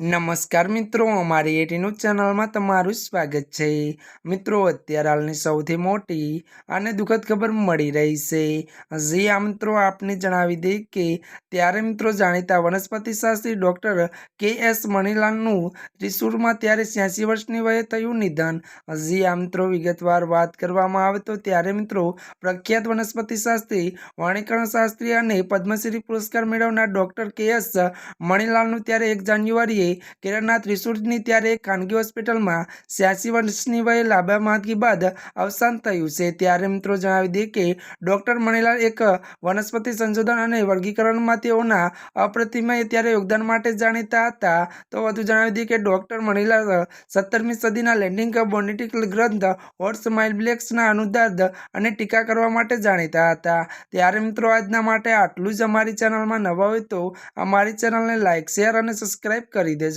નમસ્કાર મિત્રો, અમારી એટી ન્યૂઝ ચેનલમાં તમારું સ્વાગત છે। મિત્રો, અત્યારે હાલની સૌથી મોટી અને દુઃખદ ખબર મળી રહી છે। જી આ મિત્રો આપને જણાવી દઈએ કે ત્યારે મિત્રો જાણીતા વનસ્પતિ શાસ્ત્રી ડૉક્ટર કે.એસ. મણીલાલનું ત્રિશુરમાં ત્યારે 86 વર્ષની વયે થયું નિધન। જી આ મિત્રો વિગતવાર વાત કરવામાં આવે તો ત્યારે મિત્રો પ્રખ્યાત વનસ્પતિ શાસ્ત્રી, વર્ણીકરણ શાસ્ત્રી અને પદ્મશ્રી પુરસ્કાર મેળવનાર ડૉક્ટર કે.એસ. મણીલાલનું ત્યારે 1 જાન્યુઆરીએ કેરળના ત્રિશુરની ત્યારે એક ખાનગી હોસ્પિટલમાં 86 વર્ષની વયે લાંબા માંદગી બાદ અવસાન થયું છે। ત્યારે મિત્રો જણાવી દઈએ કે ડૉક્ટર મણીલાલ એક વનસ્પતિ સંશોધન અને વર્ગીકરણમાં તેઓના અપ્રતિમેય ત્યારે યોગદાન માટે જાણીતા હતા। તો વધુ જણાવી દઈએ કે ડૉક્ટર મણીલાલ 17મી સદીના લેન્ડિંગ બોટનિક ગ્રંથ હોર્સ માઇલબ્લેક્સના અનુવાદ અને ટીકા કરવા માટે જાણીતા હતા। ત્યારે મિત્રો આજના માટે આટલું જ। અમારી ચેનલમાં નવા હોય તો અમારી ચેનલને લાઇક, શેર અને સબસ્ક્રાઇબ કરી દેજો।